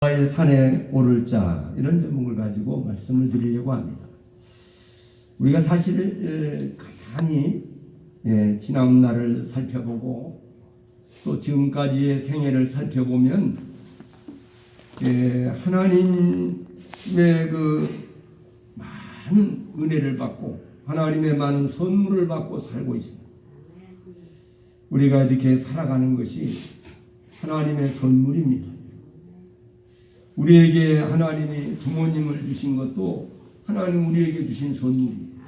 여호와의 산에 오를 자, 이런 제목을 가지고 말씀을 드리려고 합니다. 우리가 사실 가만히 지난 날을 살펴보고 또 지금까지의 생애를 살펴보면 하나님의 그 많은 은혜를 받고 하나님의 많은 선물을 받고 살고 있습니다. 우리가 이렇게 살아가는 것이 하나님의 선물입니다. 우리에게 하나님이 부모님을 주신 것도 하나님 우리에게 주신 선물입니다.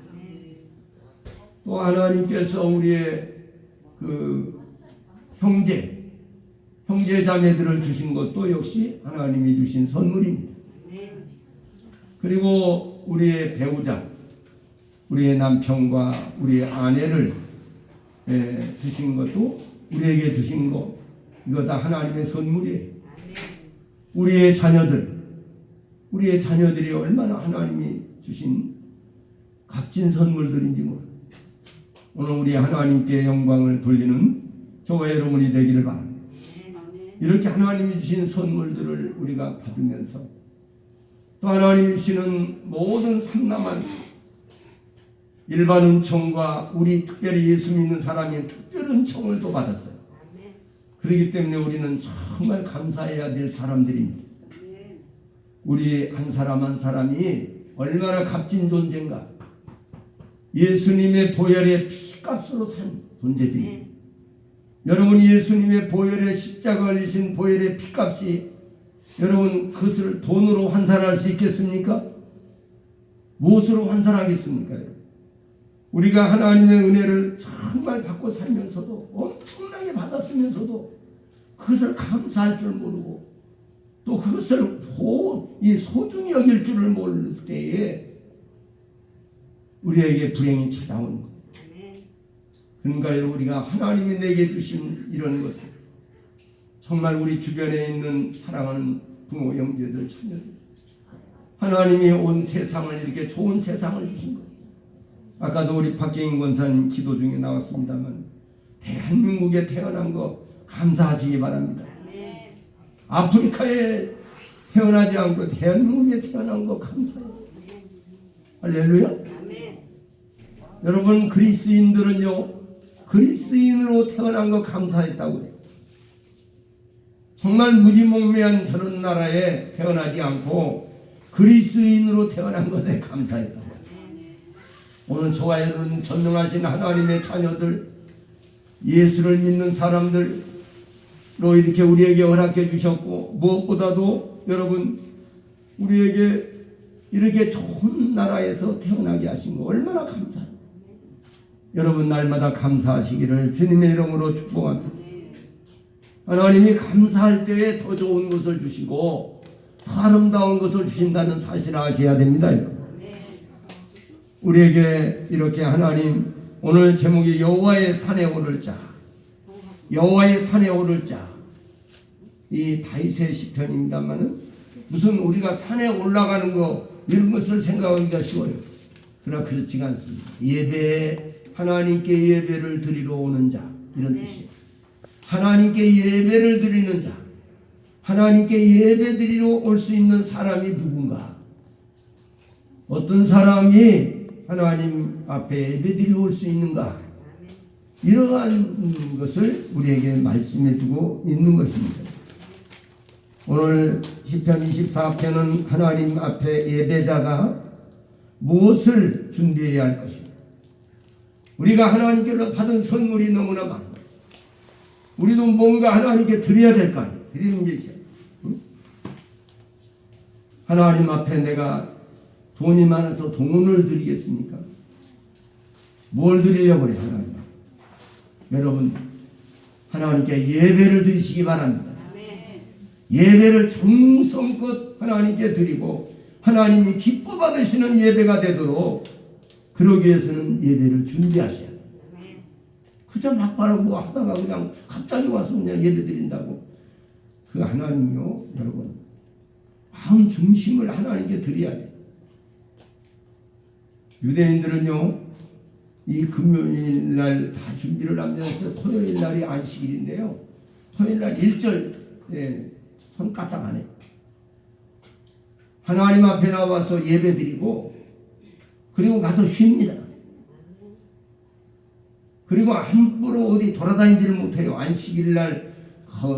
또 하나님께서 우리의 그 형제 자매들을 주신 것도 역시 하나님이 주신 선물입니다. 그리고 우리의 배우자, 우리의 남편과 우리의 아내를 주신 것도 우리에게 주신 것, 이거 다 하나님의 선물이에요. 우리의 자녀들이 얼마나 하나님이 주신 값진 선물들인지 모릅니다. 오늘 우리 하나님께 영광을 돌리는 저와 여러분이 되기를 바랍니다. 이렇게 하나님이 주신 선물들을 우리가 받으면서 또 하나님이 주시는 모든 삼남한 삶, 일반 은총과 우리 특별히 예수 믿는 사람의 특별 은총을 또 받았어요. 그렇기 때문에 우리는 정말 감사해야 될 사람들입니다. 우리 한 사람 한 사람이 얼마나 값진 존재인가. 예수님의 보혈의 피값으로 산 존재들입니다. 여러분, 예수님의 보혈의 십자가 걸리신 보혈의 피값이 여러분 그것을 돈으로 환산할 수 있겠습니까? 무엇으로 환산하겠습니까? 우리가 하나님의 은혜를 정말 받고 살면서도 엄청나게 받았으면서도 그것을 감사할 줄 모르고 또 그것을 소중히 여길 줄을 모를 때에 우리에게 불행이 찾아오는 거예요. 그러니까 우리가 하나님이 내게 주신 이런 것, 정말 우리 주변에 있는 사랑하는 부모, 형제들, 자녀들, 하나님이 온 세상을 이렇게 좋은 세상을 주신 거예요. 아까도 우리 박경인 권사님 기도 중에 나왔습니다만 대한민국에 태어난 거 감사하시기 바랍니다. 아프리카에 태어나지 않고 대한민국에 태어난 거 감사해요. 할렐루야. 여러분, 그리스인들은요, 그리스인으로 태어난 거 감사했다고 해요. 정말 무지몽매한 저런 나라에 태어나지 않고 그리스인으로 태어난 것에 감사했다고 해요. 오늘 저와 여러분 전능하신 하나님의 자녀들, 예수를 믿는 사람들로 이렇게 우리에게 허락해 주셨고, 무엇보다도 여러분 우리에게 이렇게 좋은 나라에서 태어나게 하신 거 얼마나 감사해요. 여러분 날마다 감사하시기를 주님의 이름으로 축복합니다. 하나님이 감사할 때에 더 좋은 것을 주시고 더 아름다운 것을 주신다는 사실을 아셔야 됩니다. 여러분. 우리에게 이렇게 하나님, 오늘 제목이 여호와의 산에 오를 자, 여호와의 산에 오를 자, 이 다윗의 시편입니다만은 무슨 우리가 산에 올라가는 거 이런 것을 생각하기가 쉬워요. 그러나 그렇지가 않습니다. 예배, 하나님께 예배를 드리러 오는 자, 이런 뜻이에요. 하나님께 예배를 드리는 자, 하나님께 예배 드리러 올 수 있는 사람이 누군가? 어떤 사람이 하나님 앞에 예배드리러 올 수 있는가? 이러한 것을 우리에게 말씀해 두고 있는 것입니다. 오늘 시편 24편은 하나님 앞에 예배자가 무엇을 준비해야 할 것입니다. 우리가 하나님께로 받은 선물이 너무나 많아요. 우리도 뭔가 하나님께 드려야 될 거 아니에요. 드리는 게 있어요. 하나님 앞에 내가 돈이 많아서 돈을 드리겠습니까? 뭘 드리려고 그래요, 하나님? 여러분, 하나님께 예배를 드리시기 바랍니다. 예배를 정성껏 하나님께 드리고 하나님이 기뻐 받으시는 예배가 되도록 그러기 위해서는 예배를 준비하셔야 돼요. 그저 막바로 뭐 하다가 그냥 갑자기 와서 그냥 예배 드린다고. 그 하나님이요, 여러분, 마음 중심을 하나님께 드려야 돼요. 유대인들은요, 이 금요일 날 다 준비를 하면서 토요일 날이 안식일인데요. 토요일 날 1절 손 까딱 안 해요. 하나님 앞에 나와서 예배드리고 그리고 가서 쉽니다. 그리고 함부로 어디 돌아다니지를 못해요. 안식일날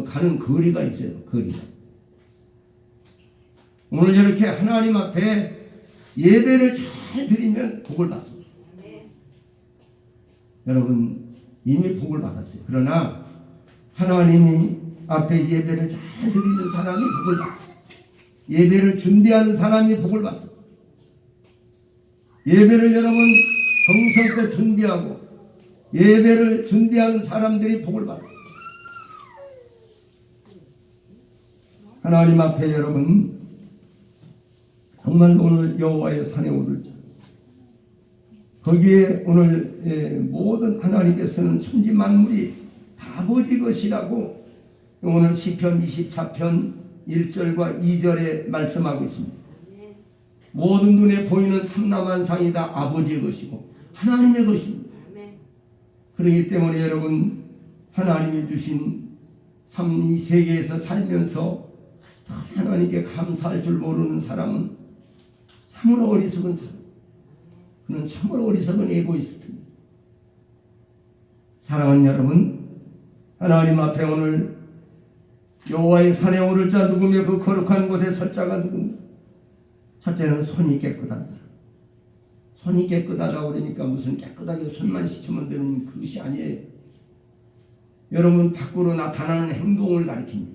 가는 거리가 있어요. 거리가. 오늘 이렇게 하나님 앞에 예배를 잘 드리면 복을 받습니다. 여러분 이미 복을 받았어요. 그러나 하나님이 앞에 예배를 잘 드리는 사람이 복을 받아요. 예배를 준비하는 사람이 복을 받습니다. 예배를 여러분 정성껏 준비하고 예배를 준비하는 사람들이 복을 받아요. 하나님 앞에 여러분 정말 오늘 여호와의 산에 오를 자 거기에 오늘 모든 하나님께서는 천지 만물이 다 아버지 것이라고 오늘 시편 24편 1절과 2절에 말씀하고 있습니다. 모든 눈에 보이는 삼라만상이 다 아버지의 것이고 하나님의 것입니다. 그렇기 때문에 여러분 하나님이 주신 이 세계에서 살면서 하나님께 감사할 줄 모르는 사람은 참으로 어리석은 사람. 그는 참으로 어리석은 에고이스트입니다. 사랑하는 여러분, 하나님 앞에 오늘 여호와의 산에 오를 자 누구며 그 거룩한 곳에 설 자가 누구냐? 첫째는 손이 깨끗한 사람. 손이 깨끗하다고 그러니까 무슨 깨끗하게 손만 씻으면 되는 그것이 아니에요. 여러분 밖으로 나타나는 행동을 가리킵니다.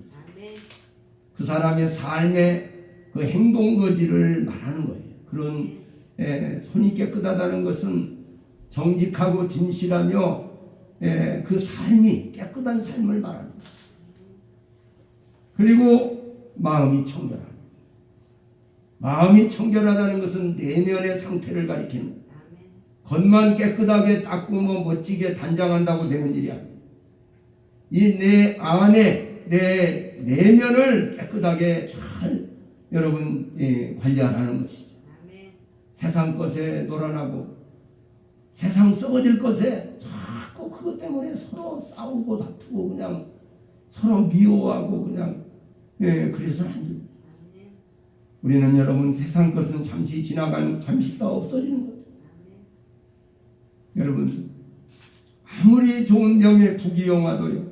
그 사람의 삶의 그 행동 거지를 말하는 거예요. 그런 손이 깨끗하다는 것은 정직하고 진실하며 그 삶이 깨끗한 삶을 말하는 거예요. 그리고 마음이 청결하다. 마음이 청결하다는 것은 내면의 상태를 가리키는 겉만 깨끗하게 닦고 멋지게 단장한다고 되는 일이 아니에요. 이 내 안에 내 내면을 깨끗하게 잘 여러분 관리하라는 것이죠. 세상 것에 놀아나고 세상 썩어질 것에 자꾸 그것 때문에 서로 싸우고 다투고 그냥 서로 미워하고 그냥 그래서는 안 됩니다. 우리는 여러분 세상 것은 잠시 지나가는 잠시 다 없어지는 거예요. 여러분 아무리 좋은 명예 부귀영화도요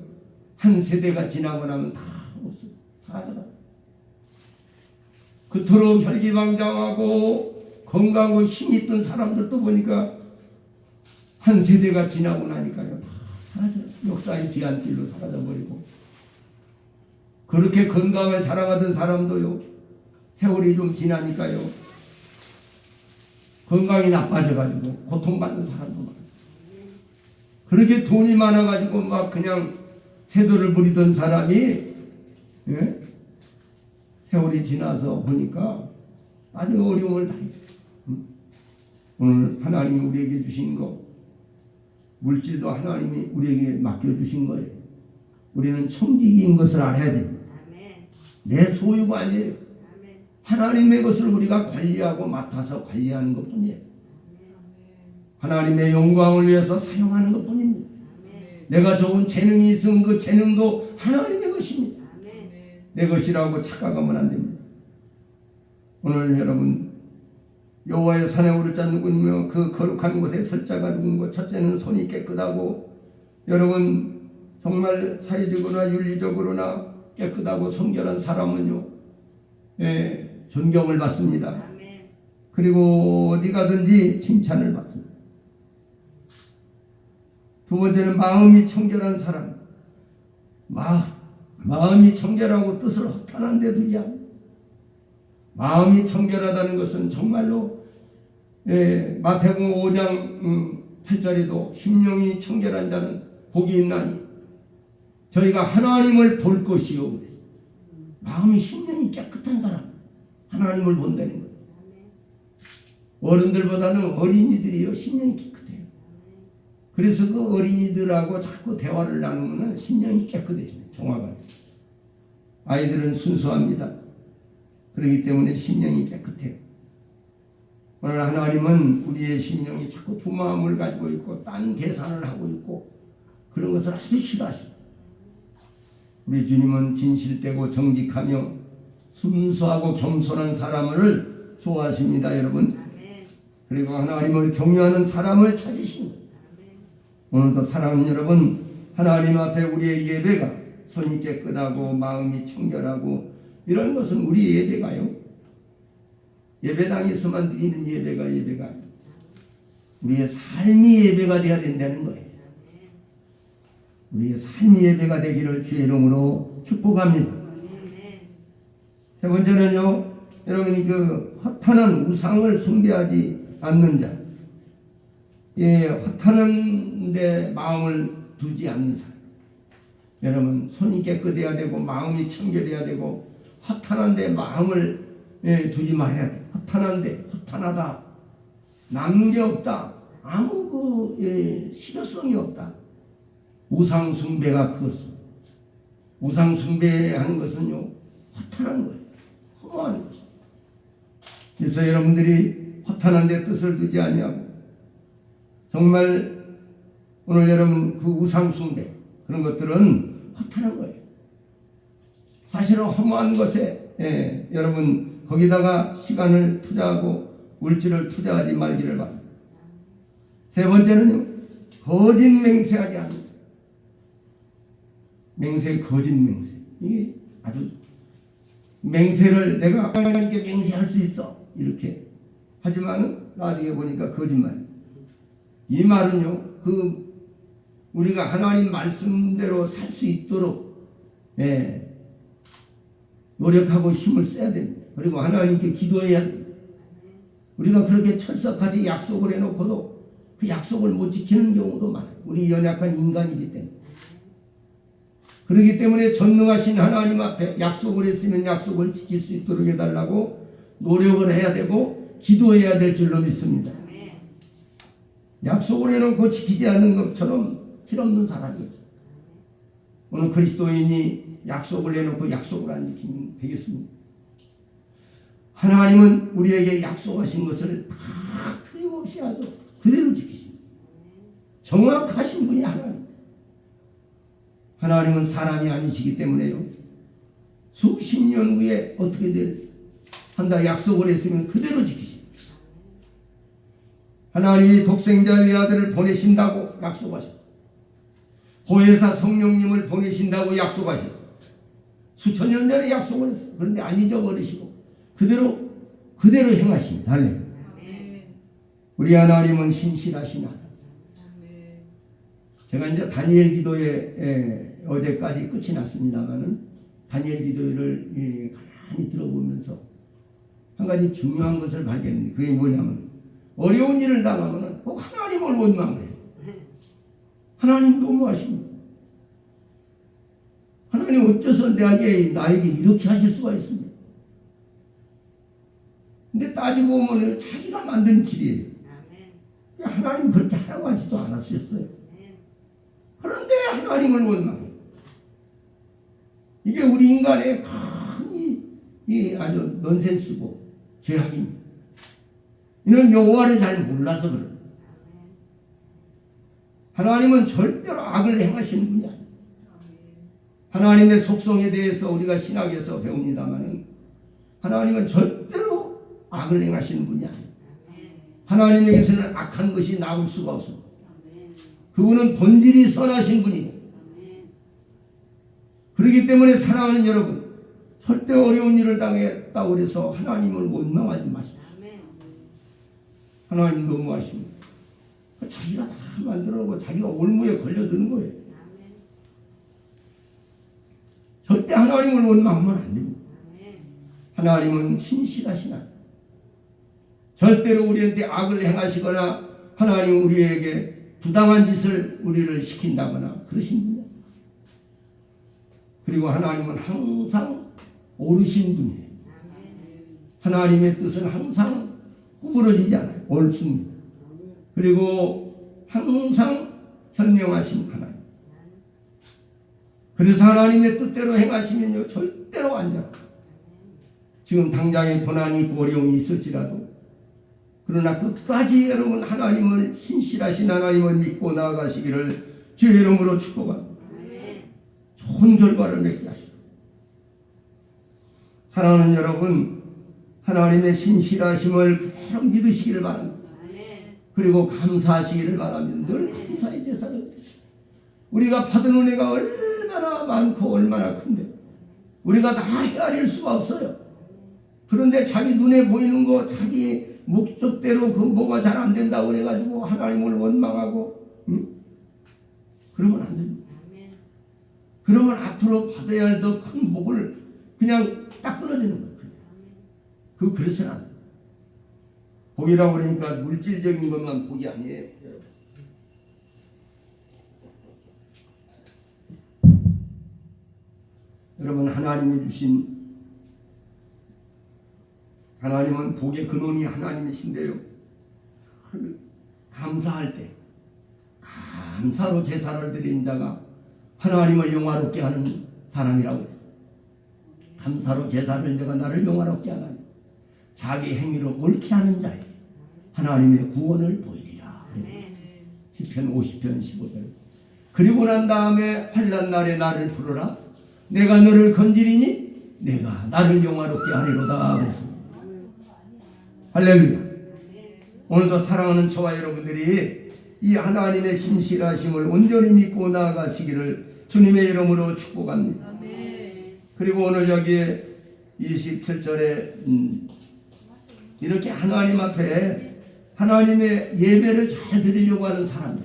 한 세대가 지나고 나면 다 없어요. 사라져요. 그토록 혈기왕장하고 건강하고 힘이 있던 사람들도 보니까 한 세대가 지나고 나니까요 다 사라져요. 역사의 뒤안길로 사라져버리고 그렇게 건강을 자랑하던 사람도요 세월이 좀 지나니까요 건강이 나빠져가지고 고통받는 사람도 많아요. 그렇게 돈이 많아가지고 막 그냥 세도를 부리던 사람이 세월이 지나서 보니까 아주 어려움을 당해요. 오늘 하나님이 우리에게 주신 거 물질도 하나님이 우리에게 맡겨주신 거예요. 우리는 청지기인 것을 알아야 됩니다. 내 소유가 아니에요. 하나님의 것을 우리가 관리하고 맡아서 관리하는 것뿐이에요. 하나님의 영광을 위해서 사용하는 것뿐입니다. 내가 좋은 재능이 있으면 그 재능도 하나님의 것입니다. 내 것이라고 착각하면 안 됩니다. 오늘 여러분 여호와의 산에 오를 자 누구며 그 거룩한 곳에 설 자가 누군고 첫째는 손이 깨끗하고 여러분 정말 사회적으로나 윤리적으로나 깨끗하고 성결한 사람은요 존경을 받습니다. 그리고 어디 가든지 칭찬을 받습니다. 두 번째는 마음이 청결한 사람. 마음이 청결하고 뜻을 허탄한 데 두지 않아. 마음이 청결하다는 것은 정말로 마태복음 5장 8절에도 심령이 청결한 자는 복이 있나니 저희가 하나님을 볼 것이요 그랬어요. 마음이 심령이 깨끗한 사람 하나님을 본다는 거예요. 어른들보다는 어린이들이요 심령이 깨끗해요. 그래서 그 어린이들하고 자꾸 대화를 나누면 심령이 깨끗해집니다. 정화가. 아이들은 순수합니다. 그렇기 때문에 심령이 깨끗해요. 오늘 하나님은 우리의 심령이 자꾸 두 마음을 가지고 있고 딴 계산을 하고 있고 그런 것을 아주 싫어하십니다. 우리 주님은 진실되고 정직하며 순수하고 겸손한 사람을 좋아하십니다, 여러분. 그리고 하나님을 경외하는 사람을 찾으십니다. 오늘도 사랑하는 여러분, 하나님 앞에 우리의 예배가 손이 깨끗하고 마음이 청결하고 이런 것은 우리 예배가요, 예배당에서만 드리는 예배가 아니라 우리의 삶이 예배가 되어야 된다는 거예요. 우리의 삶이 예배가 되기를 주의 이름으로 축복합니다. 세 번째는요, 여러분이 그 허탄한 우상을 숭배하지 않는 자, 허탄한 데 마음을 두지 않는 사람. 여러분, 손이 깨끗해야 되고 마음이 청결해야 되고 허탄한 데 마음을 두지 말아야 돼. 허탄한데, 허탄하다, 남는 게 없다, 아무 실효성이 없다. 우상 숭배가 그것은, 우상 숭배하는 것은요, 허탄한 거예요. 허무한 것이죠. 그래서 여러분들이 허탄한 데 뜻을 두지 아니하고 정말 오늘 여러분 그 우상 숭배 그런 것들은 허탄한 거예요. 사실은 허무한 것에 여러분 거기다가 시간을 투자하고 물질을 투자하지 말기를 바랍니다. 세 번째는요, 거짓 맹세하지 않는. 맹세, 거짓 맹세. 이게 아주 맹세를 내가 하나님께 맹세할 수 있어 이렇게 하지만은 나중에 보니까 거짓말. 이 말은요, 우리가 하나님 말씀대로 살 수 있도록 노력하고 힘을 써야 됩니다. 그리고 하나님께 기도해야 됩니다. 우리가 그렇게 철석같이 약속을 해놓고도 그 약속을 못 지키는 경우도 많아요. 우리 연약한 인간이기 때문에. 그렇기 때문에 전능하신 하나님 앞에 약속을 했으면 약속을 지킬 수 있도록 해달라고 노력을 해야 되고 기도해야 될 줄로 믿습니다. 약속을 해놓고 지키지 않는 것처럼 실없는 사람이 없어요. 오늘 그리스도인이 약속을 해놓고 약속을 안 지키면 되겠습니다. 하나님은 우리에게 약속하신 것을 다 틀림없이 아주 그대로 지키십니다. 정확하신 분이 하나님. 하나님은 사람이 아니시기 때문에요, 수십 년 후에 어떻게 한다 약속을 했으면 그대로 지키십니다. 하나님이 독생자의 아들을 보내신다고 약속하셨어요. 보혜사 성령님을 보내신다고 약속하셨어요. 수천 년 전에 약속을 했어요. 그런데 안 잊어버리시고 그대로 행하십니다. 할렐루야. 우리 하나님은 신실하신 하나님. 제가 이제 다니엘 기도에 어제까지 끝이 났습니다만은 다니엘 기도를 가만히 들어보면서 한 가지 중요한 것을 발견했는데 그게 뭐냐면 어려운 일을 당하면 꼭 하나님을 원망을 해요. 하나님 너무하십니다. 하나님 어째서 나에게 이렇게 하실 수가 있습니까? 근데 따지고 보면 자기가 만든 길이에요. 하나님 그렇게 하라고 하지도 않았었어요. 그런데 하나님을 원망해요. 이게 우리 인간의 큰 아주 넌센스고 죄악입니다. 이는 여호와를 잘 몰라서 그래요. 하나님은 절대로 악을 행하시는 분이 아니에요. 하나님의 속성에 대해서 우리가 신학에서 배웁니다마는 하나님은 절대로 악을 행하시는 분이 아니에요. 하나님에게서는 악한 것이 나올 수가 없습니다. 그분은 본질이 선하신 분이에요. 그렇기 때문에 사랑하는 여러분, 절대 어려운 일을 당했다고 해서 하나님을 원망하지 마십시오. 하나님 너무하십니다. 자기가 다 만들어놓고 자기가 올무에 걸려드는 거예요. 절대 하나님을 원망하면 안 됩니다. 하나님은 신실하신 하나님. 절대로 우리한테 악을 행하시거나 하나님 우리에게 부당한 짓을 우리를 시킨다거나 그러신 분이에요. 그리고 하나님은 항상 옳으신 분이에요. 하나님의 뜻은 항상 구부러지지 않아요. 옳습니다. 그리고 항상 현명하신 하나님. 그래서 하나님의 뜻대로 행하시면요 절대로 안전합니다. 지금 당장에 고난이 있고 어려움이 있을지라도 그러나 끝까지 여러분 하나님을 신실하신 하나님을 믿고 나아가시기를 주의 이름으로 축복합니다. 좋은 결과를 맺게 하시고 사랑하는 여러분, 하나님의 신실하심을 그대로 믿으시기를 바랍니다. 그리고 감사하시기를 바랍니다. 늘 감사의 제사를 우리가 받은 은혜가 얼마나 많고 얼마나 큰데 우리가 다 헤아릴 수가 없어요. 그런데 자기 눈에 보이는 거 자기 목적대로 그 뭐가 잘 안 된다고 그래가지고 하나님을 원망하고 그러면 안 됩니다. 그러면 앞으로 받아야 할 더 큰 복을 그냥 딱 끊어지는 거예요. 그래서는 안 돼요. 복이라고 그러니까 물질적인 것만 복이 아니에요. 여러분, 하나님이 주신 하나님은 복의 근원이 하나님이신데요. 감사할 때 감사로 제사를 드린 자가 하나님을 영화롭게 하는 사람이라고 했어요. 감사로 제사를 내가 나를 영화롭게 하나니 자기 행위로 옳게 하는 자에 하나님의 구원을 보이리라. 시편 50편 15절. 그리고 난 다음에 환난 날에 나를 부르라. 내가 너를 건지리니 내가 나를 영화롭게 하리로다 그랬습니다. 할렐루야. 오늘도 사랑하는 저와 여러분들이 이 하나님의 신실하심을 온전히 믿고 나아가시기를 주님의 이름으로 축복합니다. 그리고 오늘 여기에 27절에 이렇게 하나님 앞에 하나님의 예배를 잘 드리려고 하는 사람들,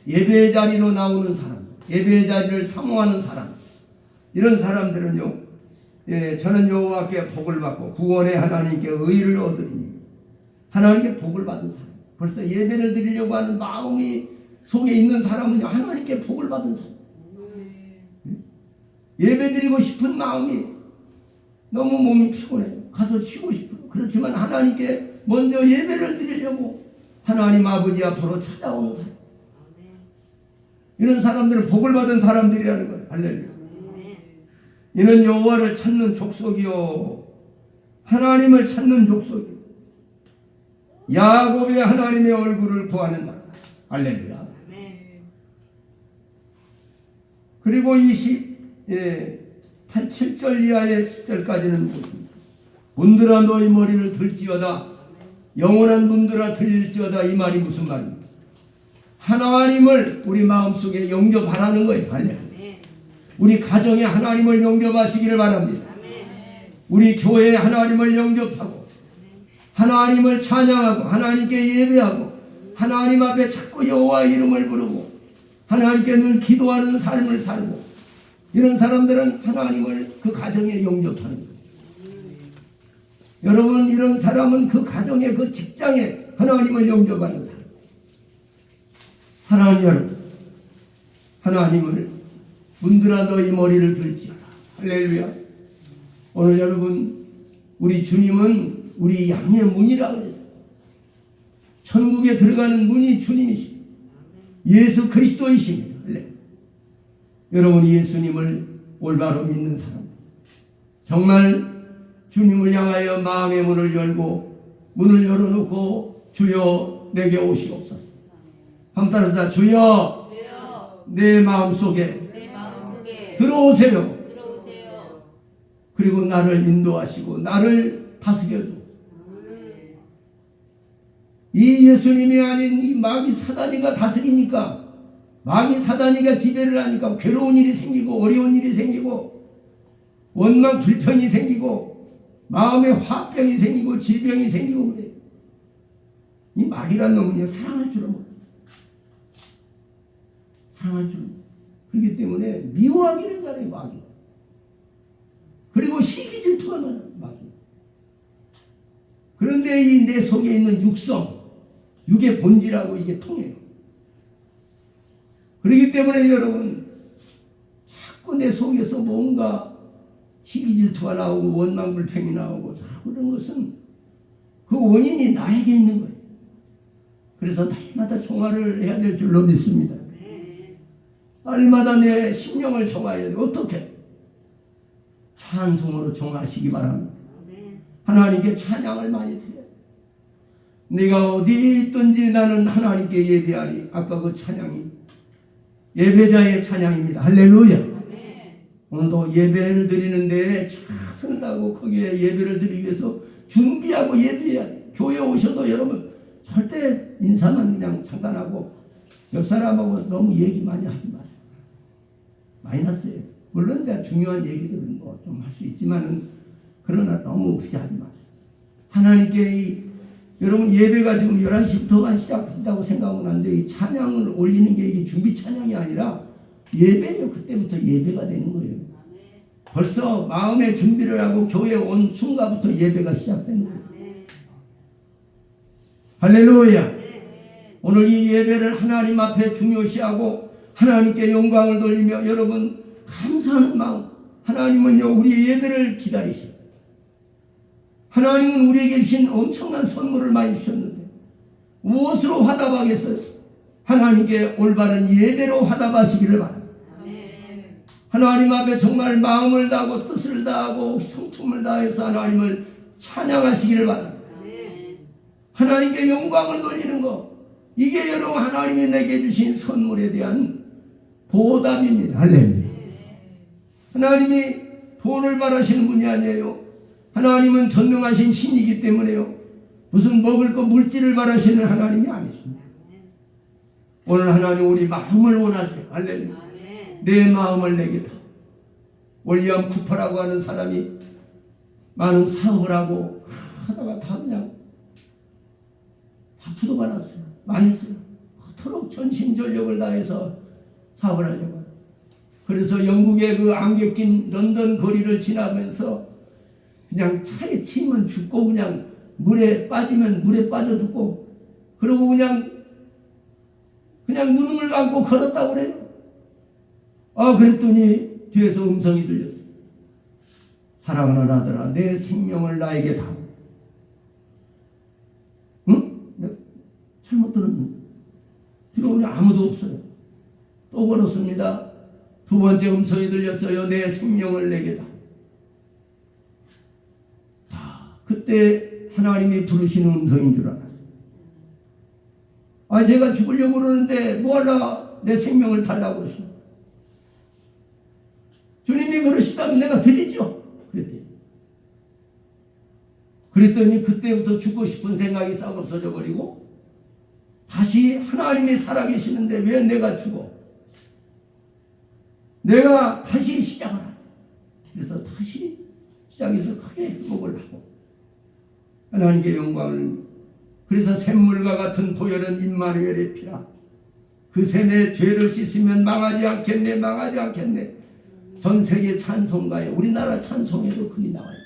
예배의 자리로 나오는 사람, 예배의 자리를 사모하는 사람, 이런 사람들은요, 저는 여호와께 복을 받고 구원의 하나님께 의를 얻으리니 하나님께 복을 받은 사람, 벌써 예배를 드리려고 하는 마음이 속에 있는 사람은요, 하나님께 복을 받은 사람. 예배 드리고 싶은 마음이 너무 몸이 피곤해요. 가서 쉬고 싶어요. 그렇지만 하나님께 먼저 예배를 드리려고 하나님 아버지 앞으로 찾아오는 사람, 이런 사람들은 복을 받은 사람들이라는 거예요. 할렐루야. 이는 여호와를 찾는 족속이요 하나님을 찾는 족속이요 야곱의 하나님의 얼굴을 구하는 자. 할렐루야. 그리고 7절 이하의 10절까지는 보십니다. 문들아 너희 머리를 들지어다. 영원한 문들아 들릴지어다. 이 말이 무슨 말입니까? 하나님을 우리 마음속에 영접하라는 거예요. 할렐루야. 우리 가정에 하나님을 영접하시기를 바랍니다. 우리 교회에 하나님을 영접하고 하나님을 찬양하고 하나님께 예배하고 하나님 앞에 자꾸 여호와 이름을 부르고 하나님께 늘 기도하는 삶을 살고, 이런 사람들은 하나님을 그 가정에 영접하는 거예요. 여러분, 이런 사람은 그 가정에 그 직장에 하나님을 영접하는 사람. 사랑하는 여러분, 하나님을 문들아 너희 머리를 들지어다. 할렐루야. 오늘 여러분, 우리 주님은 우리 양의 문이라 그랬어요. 천국에 들어가는 문이 주님이십니다. 예수 그리스도이십니다. 할렐루야. 여러분이 예수님을 올바로 믿는 사람, 정말 주님을 향하여 마음의 문을 열고 문을 열어놓고 주여 내게 오시옵소서. 한따라 주여 내 마음속에 들어오세요. 그리고 나를 인도하시고 나를 다스려줘. 이 예수님이 아닌 이 마귀 사단이가 다스리니까, 마귀 사단이가 지배를 하니까 괴로운 일이 생기고 어려운 일이 생기고 원망 불평이 생기고 마음에 화병이 생기고 질병이 생기고 그래요. 이 마귀란 놈은요, 사랑할 줄은 몰라요. 사랑할 줄은 몰라요. 그렇기 때문에 미워하기는 잘해요, 마귀. 그리고 시기 질투가 나요, 마귀. 그런데 이 내 속에 있는 육성, 육의 본질하고 이게 통해요. 그렇기 때문에 여러분, 자꾸 내 속에서 뭔가 시기 질투가 나오고 원망 불평이 나오고 자꾸 그런 것은 그 원인이 나에게 있는 거예요. 그래서 날마다 정화를 해야 될 줄로 믿습니다. 날마다 내 심령을 정화해야 돼요. 어떻게? 찬송으로 정화하시기 바랍니다. 하나님께 찬양을 많이 드려요. 네가 어디 있든지 나는 하나님께 예배하리. 아까 그 찬양이 예배자의 찬양입니다. 할렐루야. 오늘도 예배를 드리는데 서늘다고 거기에 예배를 드리기 위해서 준비하고 예배해야 돼. 교회 오셔도 여러분 절대 인사만 그냥 잠깐 하고 옆 사람하고 너무 얘기 많이 하지 마세요. 마이너스예요. 물론 이제 중요한 얘기들은 뭐 좀 할 수 있지만은 그러나 너무 그렇게 하지 마세요. 하나님께 여러분 예배가 지금 11시부터만 시작된다고 생각하면 안 돼. 이 찬양을 올리는 게 이게 준비 찬양이 아니라 예배예요. 그때부터 예배가 되는 거예요. 벌써 마음의 준비를 하고 교회에 온 순간부터 예배가 시작되는 거예요. 할렐루야. 오늘 이 예배를 하나님 앞에 중요시하고 하나님께 영광을 돌리며 여러분 감사하는 마음. 하나님은요 우리의 예배를 기다리셔요. 하나님은 우리에게 주신 엄청난 선물을 많이 주셨는데 무엇으로 화답하겠어요? 하나님께 올바른 예배로 화답하시기를 바랍니다. 하나님 앞에 정말 마음을 다하고 뜻을 다하고 성품을 다해서 하나님을 찬양하시기를 바랍니다. 하나님께 영광을 돌리는 것, 이게 여러분 하나님이 내게 주신 선물에 대한 보답입니다. 할렐루야. 하나님이 돈을 바라시는 분이 아니에요. 하나님은 전능하신 신이기 때문에요. 무슨 먹을 것 물질을 바라시는 하나님이 아니십니다. 오늘 하나님 우리 마음을 원하세요. 할렐루야. 내 마음을 내게 다. 윌리엄 쿠퍼라고 하는 사람이 많은 사업을 하고 하다가 다 그냥 다 부도가 났어요. 망했어요. 그토록 전심전력을 다해서 사업을 하려고 해요. 그래서 영국의 그 안개 낀 런던 거리를 지나면서 그냥 차에 치면 죽고 그냥 물에 빠지면 물에 빠져 죽고 그러고 그냥 눈을 감고 걸었다고 그래요. 그랬더니 뒤에서 음성이 들렸어요. 사랑하는 아들아, 내 생명을 나에게 다오. 응? 내가 잘못 들었는데 들어오니 아무도 없어요. 또 걸었습니다. 두 번째 음성이 들렸어요. 내 생명을 내게 다오. 그때 하나님이 부르시는 음성인 줄 알았어요. 제가 죽으려고 그러는데 뭐하려 내 생명을 달라고 그러시오. 주님이 그러시다면 내가 드리죠. 그랬더니 그때부터 죽고 싶은 생각이 싹 없어져 버리고 다시 하나님이 살아계시는데 왜 내가 죽어? 내가 다시 시작을 하라. 그래서 다시 시작해서 크게 회복을 하고 하나님께 영광을. 그래서 샘물과 같은 보혈은 임마누엘의 피라. 그 샘의 죄를 씻으면 망하지 않겠네, 망하지 않겠네. 전 세계 찬송가에 우리나라 찬송에도 그게 나와요.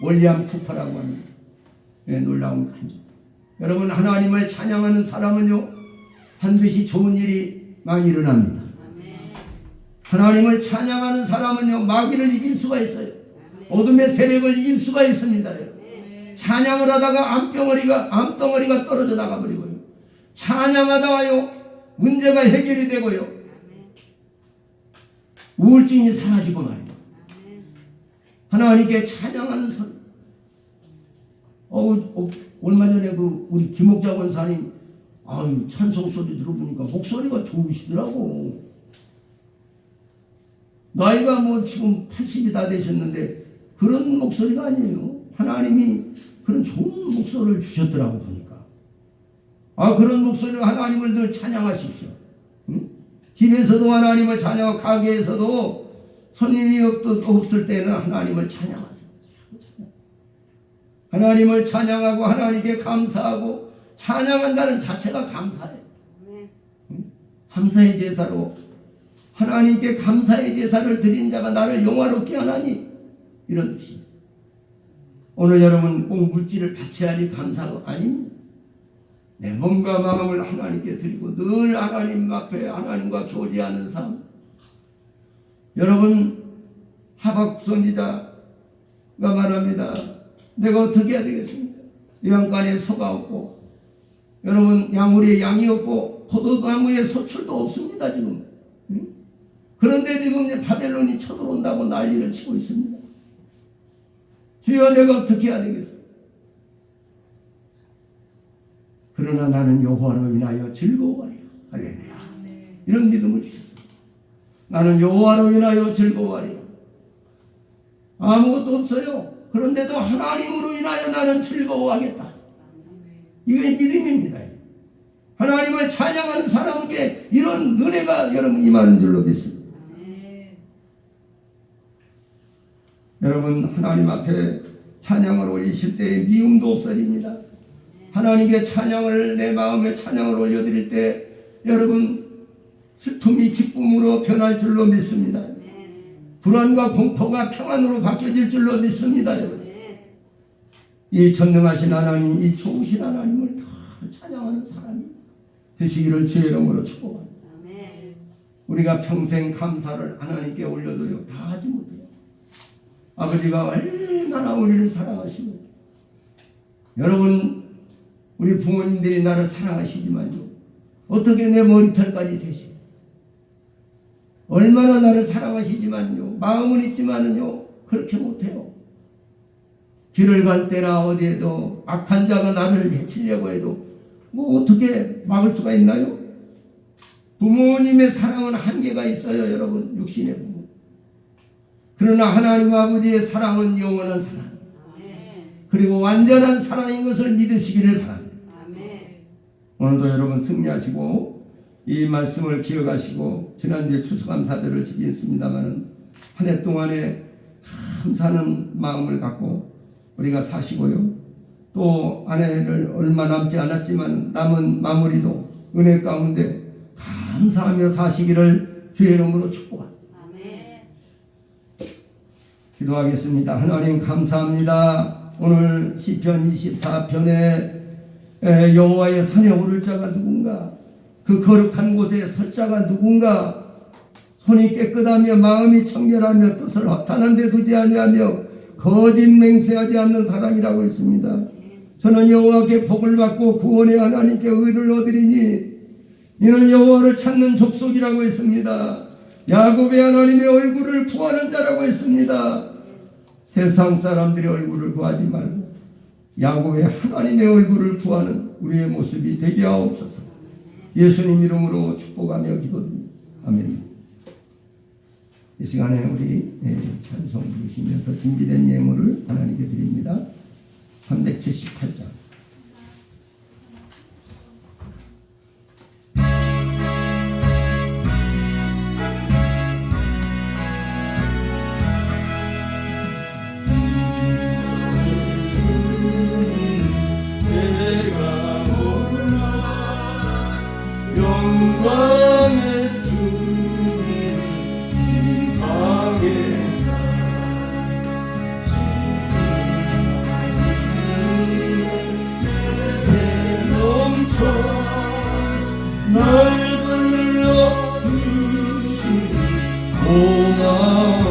윌리엄 쿠퍼라고 하는 놀라운 간증. 여러분 하나님을 찬양하는 사람은요 반드시 좋은 일이 많이 일어납니다. 하나님을 찬양하는 사람은요 마귀를 이길 수가 있어요. 어둠의 세력을 이길 수가 있습니다. 찬양을 하다가 암덩어리가 떨어져 나가버리고요. 찬양하다가요 문제가 해결이 되고요. 우울증이 사라지고 말이에요. 하나님께 찬양하는 소리. 얼마 전에 우리 김옥자 권사님 찬송 소리 들어보니까 목소리가 좋으시더라고. 나이가 지금 80이 다 되셨는데 그런 목소리가 아니에요. 하나님이 그런 좋은 목소리를 주셨더라고 보니까. 그런 목소리로 하나님을 늘 찬양하십시오. 응? 집에서도 하나님을 찬양하고 가게에서도 손님이 없을 때는 하나님을 찬양하세요. 하나님을 찬양하고 하나님께 감사하고 찬양한다는 자체가 감사해요. 응? 감사의 제사로 하나님께 감사의 제사를 드리는 자가 나를 영화롭게 하나니 이런 뜻입니다. 오늘 여러분 꼭 물질을 바쳐야지 감사가 아닙니다. 내 몸과 마음을 하나님께 드리고 늘 하나님 앞에 하나님과 교제하는 삶. 여러분 하박국 선지자가 말합니다. 내가 어떻게 해야 되겠습니까? 요양간에 소가 없고 여러분 양우리에 양이 없고 포도나무에 소출도 없습니다 지금. 응? 그런데 지금 이제 바벨론이 쳐들어온다고 난리를 치고 있습니다. 주여 내가 어떻게 해야 되겠어요? 그러나 나는 여호와로 인하여 즐거워하리라. 할렐루야. 이런 믿음을 주셨습니다. 나는 여호와로 인하여 즐거워하리라. 아무것도 없어요. 그런데도 하나님으로 인하여 나는 즐거워하겠다. 이게 믿음입니다. 하나님을 찬양하는 사람에게 이런 은혜가 여러분 임하는 줄로 믿습니다. 여러분 하나님 앞에 찬양을 올리실 때 미움도 없어집니다. 하나님께 찬양을 내 마음에 찬양을 올려드릴 때 여러분 슬픔이 기쁨으로 변할 줄로 믿습니다. 불안과 공포가 평안으로 바뀌어질 줄로 믿습니다. 여러분. 이 전능하신 하나님, 이 좋으신 하나님을 더 찬양하는 사람이 되시기를 주의 이름으로 축복합니다. 우리가 평생 감사를 하나님께 올려도요 다 하지 못해요. 아버지가 얼마나 우리를 사랑하시고, 여러분 우리 부모님들이 나를 사랑하시지만요 어떻게 내 머리털까지 세시고, 얼마나 나를 사랑하시지만요 마음은 있지만은요 그렇게 못해요. 길을 갈 때나 어디에도 악한 자가 나를 해치려고 해도 뭐 어떻게 막을 수가 있나요? 부모님의 사랑은 한계가 있어요. 여러분 육신의 부모. 그러나 하나님 아버지의 사랑은 영원한 사랑, 그리고 완전한 사랑인 것을 믿으시기를 바랍니다. 오늘도 여러분 승리하시고 이 말씀을 기억하시고, 지난주에 추수감사절을 지켰습니다마는 한 해 동안에 감사하는 마음을 갖고 우리가 사시고요, 또 한 해를 얼마 남지 않았지만 남은 마무리도 은혜 가운데 감사하며 사시기를 주의 이름으로 축복합니다. 기도하겠습니다. 하나님 감사합니다. 오늘 시편 24편에 여호와의 산에 오를 자가 누군가, 그 거룩한 곳에 설 자가 누군가, 손이 깨끗하며 마음이 청결하며 뜻을 허탄한 데 두지 아니하며 거짓 맹세하지 않는 사람이라고 했습니다. 저는 여호와께 복을 받고 구원의 하나님께 의를 얻으리니 이는 여호와를 찾는 족속이라고 했습니다. 야곱의 하나님의 얼굴을 구하는 자라고 했습니다. 세상 사람들의 얼굴을 구하지 말고 야곱의 하나님의 얼굴을 구하는 우리의 모습이 되게 하옵소서. 예수님 이름으로 축복하며 기도드립니다. 아멘. 이 시간에 우리 찬송 부르시면서 준비된 예물을 하나님께 드립니다. 378장. 영광의 주님 이 방에 내 넘쳐 날 불러주시니 고마워.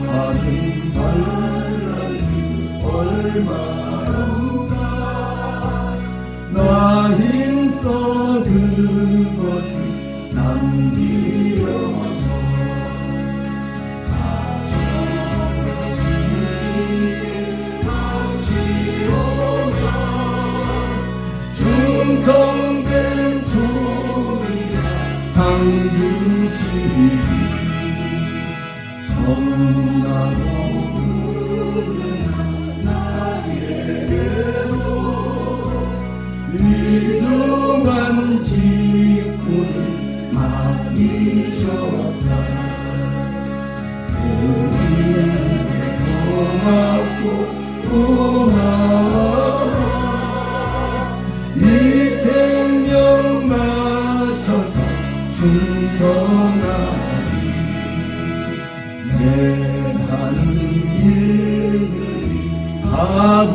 받은 발란이 얼마나 나 힘써 그것을 남기려서 주님께 바치오며 충성된 종이라 상 주시리. 정나고 위중한 직분을 맡기셨다. 그에게 고맙고 고마워라. 이 생명 마셔서 충성하리. 내 하는 일들이 하고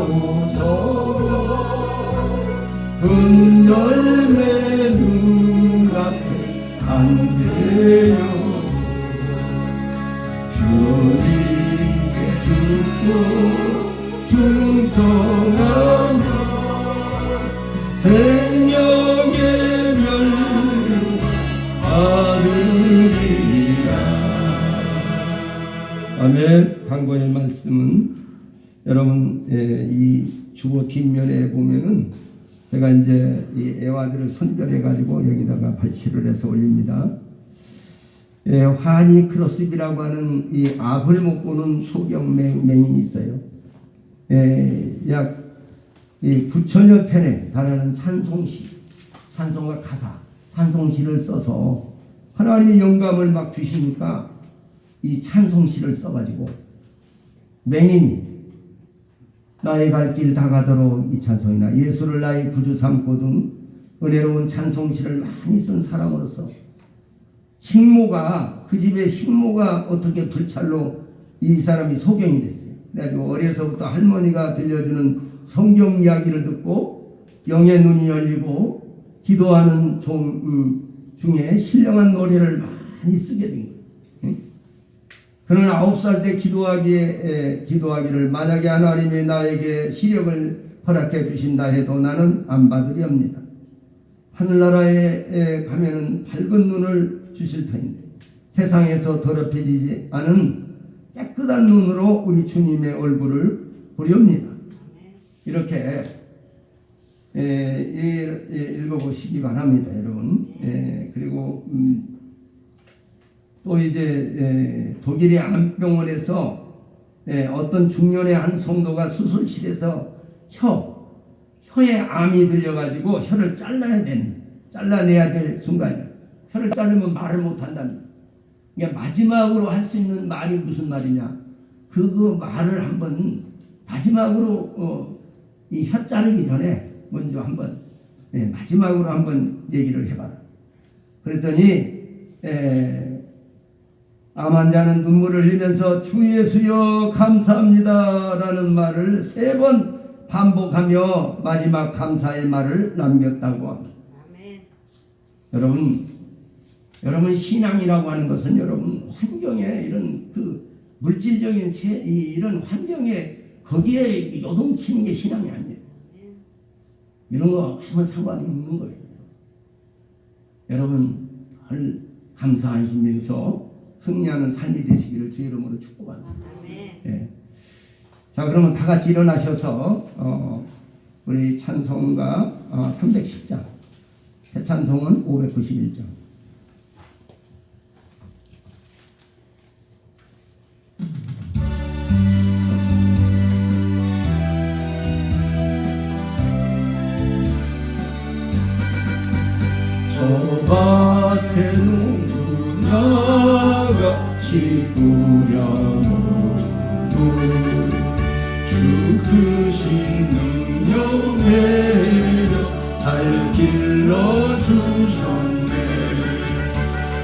은 열매 눈앞에 안 돼요. 주님께 죽고 충성하며 생명의 멸류 받으리라. 아멘. 강권의 말씀은 여러분 이 주보 뒷면에 보면은 제가 이제 이 애화들을 선별해 가지고 여기다가 발치를 해서 올립니다. 화니 크로스비라고 하는 이 앞을 못 보는 소경 맹인이 있어요. 약 9천여 편에 달하는 찬송시, 찬송과 가사, 찬송시를 써서 하나님의 영감을 막 주시니까 이 찬송시를 써가지고 맹인이 나의 갈 길 다 가도록 이 찬송이나 예수를 나의 구주 삼고 등 은혜로운 찬송시를 많이 쓴 사람으로서 식모가 그 집의 식모가 어떻게 불찰로 이 사람이 소경이 됐어요. 그래가지고 어려서부터 할머니가 들려주는 성경 이야기를 듣고 영의 눈이 열리고 기도하는 종 중에 신령한 노래를 많이 쓰게 된 거예요. 그는 9살 때 기도하기를 만약에 하나님이 나에게 시력을 허락해 주신다 해도 나는 안 받으렵니다. 하늘나라에 가면은 밝은 눈을 주실 터인데 세상에서 더럽혀지지 않은 깨끗한 눈으로 우리 주님의 얼굴을 보렵니다. 이렇게 읽어보시기 바랍니다, 여러분. 그리고 또 이제 독일의 암병원에서 어떤 중년의 한 성도가 수술실에서 혀에 암이 들려가지고 혀를 잘라내야 될 순간이에요. 혀를 자르면 말을 못한답니다. 그러니까 마지막으로 할 수 있는 말이 무슨 말이냐? 그 말을 한번 마지막으로 이 혀 자르기 전에 먼저 한번 마지막으로 한번 얘기를 해봐라. 그랬더니 암 환자는 눈물을 흘리면서 주 예수여 감사합니다 라는 말을 3번 반복하며 마지막 감사의 말을 남겼다고 합니다. 아멘. 여러분 신앙이라고 하는 것은 여러분 환경에 이런 그 물질적인 이런 환경에 거기에 요동치는 게 신앙이 아니에요. 이런 거 아무 상관이 없는 거예요. 여러분 감사하시면서 승리하는 삶이 되시기를 주의 이름으로 축복합니다. 자, 그러면 다 같이 일어나셔서 우리 찬송가 310장, 찬송은 591장. 저 밭에 누구냐같이 뿌려놓은 주 크신 능력 내려 잘 길러주셨네.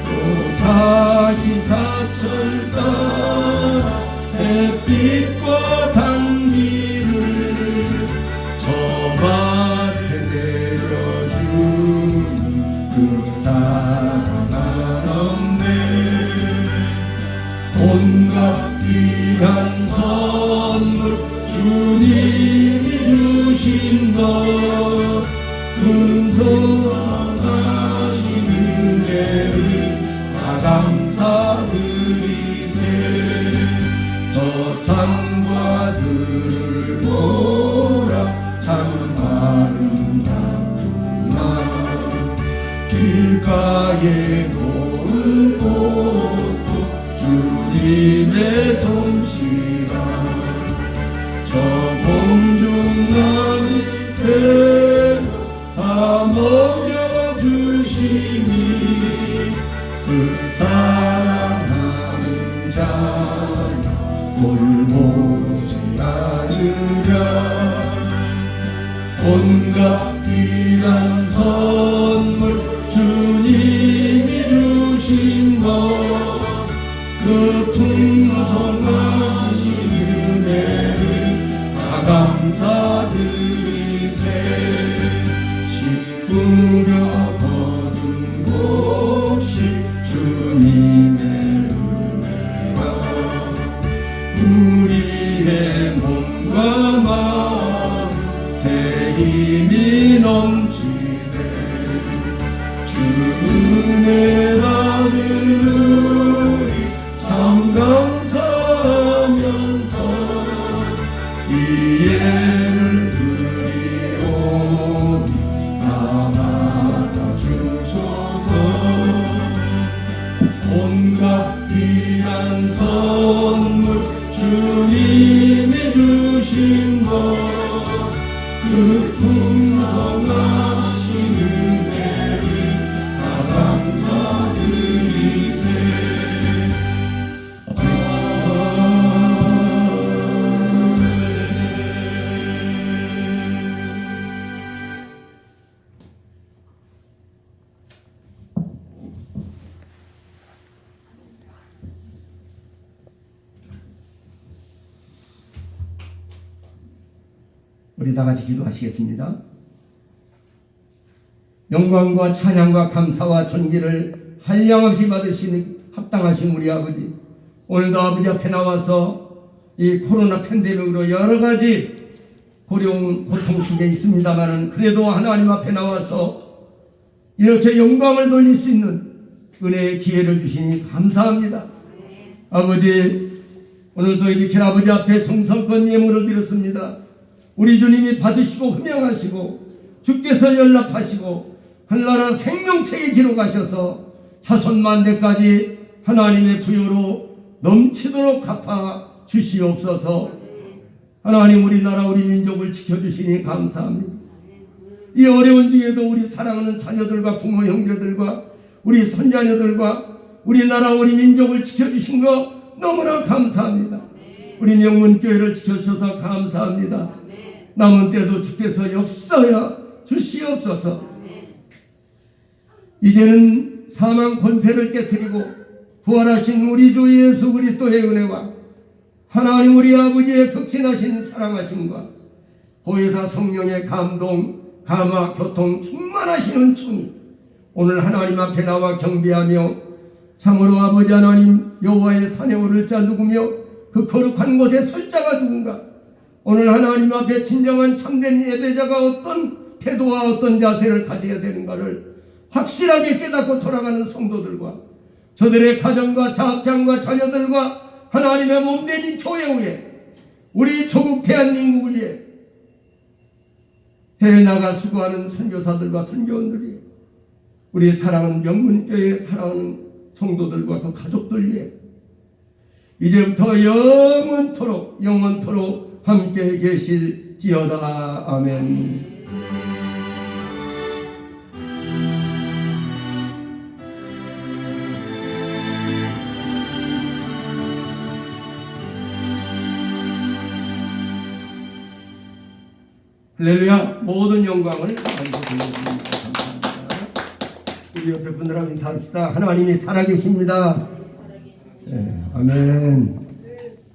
또 사시사철 따라 햇빛과 단기를 저 밭에 내려주니 그 사랑 없네. 온갖 귀한 선물 주님이 주신 것 금소성하신 은혜를 다 감사드리세. 저 산과 들을 보라 참 아름답구나. 길가에 놓은 꽃도 주님의 솜씨라. 저 공중 나는 새로 다 먹여주시니 그 사랑하는 자녀 돌보지 않으랴. 온갖 귀한 선물 주님이 주신 것 그 풍성하신 은혜를 다 감사드리세. 씨 뿌려 거둔 곳이 주님의 은혜라. 우리의 몸과 마음 새 힘이 넘치네. 주 은혜 받은 우리 참 감사하면서 이 예를 드리오니 다 받아주소서. 우리 다 같이 기도하시겠습니다. 영광과 찬양과 감사와 존귀를 한량없이 받으시는 합당하신 우리 아버지, 오늘도 아버지 앞에 나와서 이 코로나 팬데믹으로 여러 가지 고려운 고통 속에 있습니다만은 그래도 하나님 앞에 나와서 이렇게 영광을 돌릴 수 있는 은혜의 기회를 주시니 감사합니다. 아버지, 오늘도 이렇게 아버지 앞에 정성껏 예물을 드렸습니다. 우리 주님이 받으시고 흠양하시고 주께서 연락하시고 한나라 생명체에 기록하셔서 자손 만대까지 하나님의 부여로 넘치도록 갚아 주시옵소서. 하나님, 우리나라 우리 민족을 지켜주시니 감사합니다. 이 어려운 중에도 우리 사랑하는 자녀들과 부모 형제들과 우리 손자녀들과 우리나라 우리 민족을 지켜주신 거 너무나 감사합니다. 우리 명문교회를 지켜주셔서 감사합니다. 남은 때도 주께서 역사하여 주시옵소서. 이제는 사망 권세를 깨뜨리고 부활하신 우리 주 예수 그리스도의 은혜와 하나님 우리 아버지의 극진하신 사랑하심과 보혜사 성령의 감동, 감화, 교통 충만하신 은총이 오늘 하나님 앞에 나와 경배하며 참으로 아버지 하나님 여호와의 산에 오를 자 누구며 그 거룩한 곳에 설 자가 누군가, 오늘 하나님 앞에 진정한 참된 예배자가 어떤 태도와 어떤 자세를 가져야 되는가를 확실하게 깨닫고 돌아가는 성도들과 저들의 가정과 사업장과 자녀들과 하나님의 몸된 이 교회 위에 우리 조국 대한민국을 위해 해외 나가 수고하는 선교사들과 선교원들이 우리 사랑하는 명문교회 사랑하는 성도들과 그 가족들 위해 이제부터 영원토록 함께 계실지어다. 아멘. 할렐루야. 모든 영광을 하나님께 돌려드립니다. 감사합니다. 우리 옆에 분들하고 인사합시다. 하나님이 살아계십니다. 네, 아멘.